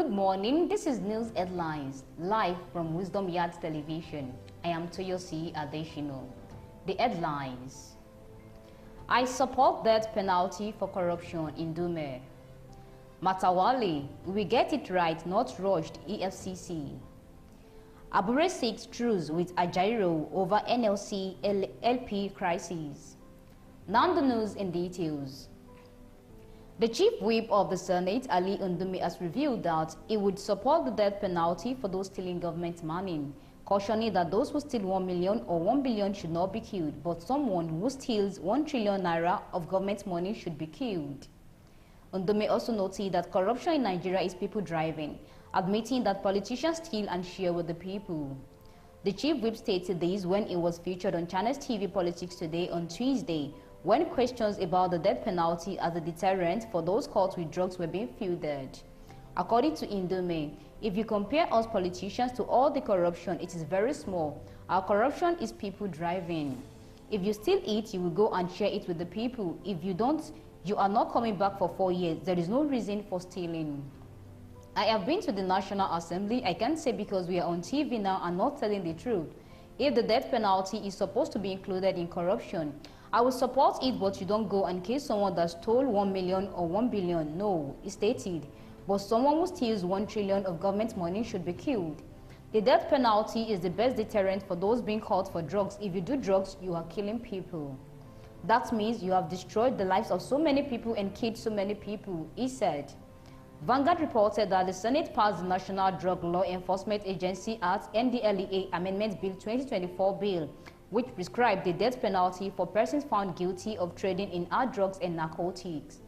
Good morning, this is News Headlines, live from Wisdom Yard Television. I am Toyosi Adeshino. The headlines. I support death penalty for corruption in Ndume. Matawale, we get it right, not rushed, EFCC. Abure seeks truce with Ajaero over NLC LP crisis. Now the news in details. The Chief Whip of the Senate, Ali Ndume, has revealed that he would support the death penalty for those stealing government money, cautioning that those who steal 1 million or 1 billion should not be killed, but someone who steals 1 trillion naira of government money should be killed. Ndume also noted that corruption in Nigeria is people-driven, admitting that politicians steal and share with the people. The Chief Whip stated this when he was featured on Channels TV Politics Today on Tuesday, when questions about the death penalty as a deterrent for those caught with drugs were being fielded. According to Ndume, if you compare us politicians to all the corruption, it is very small. Our corruption is people-driven. If you steal it, you will go and share it with the people. If you don't, you are not coming back for 4 years. There is no reason for stealing. I have been to the National Assembly. I can't say because we are on TV now and not telling the truth. If the death penalty is supposed to be included in corruption, I will support it, but you don't go and kill someone that stole 1 million or 1 billion. No, he stated. But someone who steals 1 trillion of government money should be killed. The death penalty is the best deterrent for those being caught for drugs. If you do drugs, you are killing people. That means you have destroyed the lives of so many people and killed so many people, he said. Vanguard reported that the Senate passed the National Drug Law Enforcement Agency Act (NDLEA) Amendment Bill 2024 bill, which prescribed the death penalty for persons found guilty of trading in hard drugs and narcotics.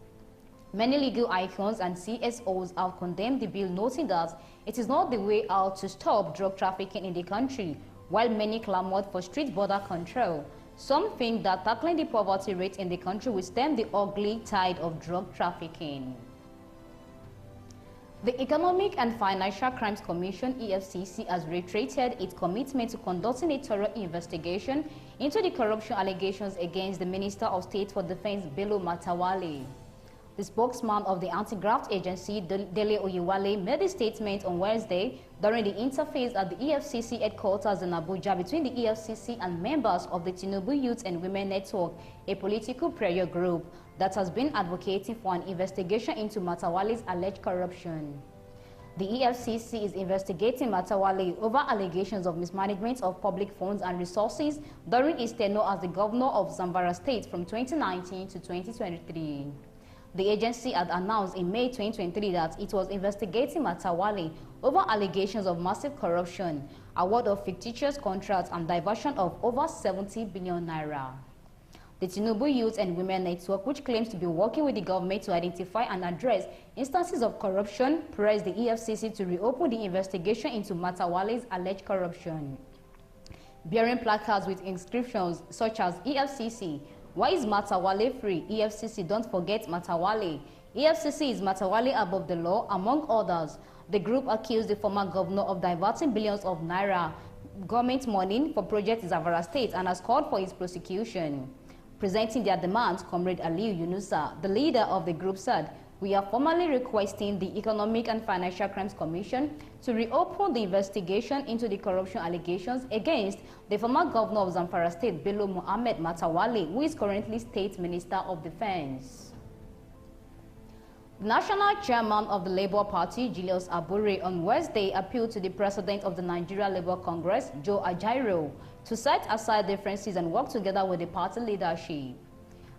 Many legal icons and CSOs have condemned the bill, noting that it is not the way out to stop drug trafficking in the country, while many clamored for strict border control. Some think that tackling the poverty rate in the country will stem the ugly tide of drug trafficking. The Economic and Financial Crimes Commission (EFCC) has reiterated its commitment to conducting a thorough investigation into the corruption allegations against the Minister of State for Defense, Bello Matawale. The spokesman of the anti-graft agency, Dele Oyewale, made a statement on Wednesday during the interface at the EFCC headquarters in Abuja between the EFCC and members of the Tinubu Youth and Women Network, a political prayer group that has been advocating for an investigation into Matawale's alleged corruption. The EFCC is investigating Matawale over allegations of mismanagement of public funds and resources during his tenure as the governor of Zamfara State from 2019 to 2023. The agency had announced in May 2023 that it was investigating Matawale over allegations of massive corruption, award of fictitious contracts, and diversion of over 70 billion naira. The Tinubu Youth and Women Network, which claims to be working with the government to identify and address instances of corruption, pressed the EFCC to reopen the investigation into Matawale's alleged corruption. Bearing placards with inscriptions such as EFCC, why is Matawale free? EFCC, don't forget Matawale. EFCC is Matawale above the law, among others. The group accused the former governor of diverting billions of naira government money for projects in Zamfara State and has called for his prosecution. Presenting their demands, Comrade Aliyu Yunusa, the leader of the group, said, "We are formally requesting the Economic and Financial Crimes Commission to reopen the investigation into the corruption allegations against the former governor of Zamfara State, Bello Muhammad Matawale, who is currently State Minister of Defense." The National Chairman of the Labour Party, Julius Abure, on Wednesday appealed to the President of the Nigeria Labour Congress, Joe Ajaero, to set aside differences and work together with the party leadership.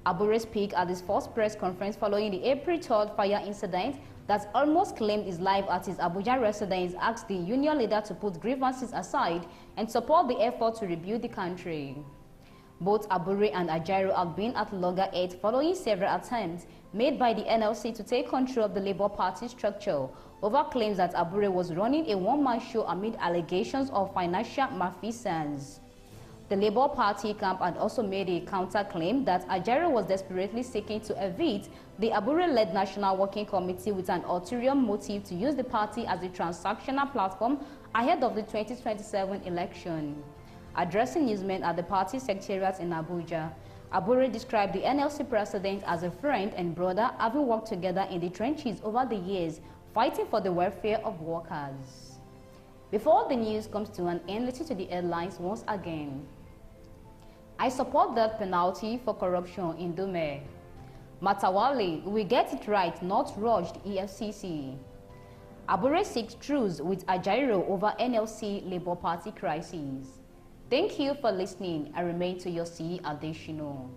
Abure spoke at his first press conference following the April 3rd fire incident that almost claimed his life at his Abuja residence, asked the union leader to put grievances aside and support the effort to rebuild the country. Both Abure and Ajaero have been at loggerheads following several attempts made by the NLC to take control of the Labour Party structure over claims that Abure was running a one-man show amid allegations of financial malfeasance. The Labour Party camp had also made a counter-claim that Ajaero was desperately seeking to evict the Abure-led National Working Committee with an ulterior motive to use the party as a transactional platform ahead of the 2027 election. Addressing newsmen at the party secretariat in Abuja, Abure described the NLC president as a friend and brother, having worked together in the trenches over the years fighting for the welfare of workers. Before the news comes to an end, listen to the headlines once again. I support the penalty for corruption in Ndume. Matawale, we get it right, not rushed EFCC. Abure seeks truce with Ajaero over NLC Labour Party crisis. Thank you for listening. I remain to your C. Additional.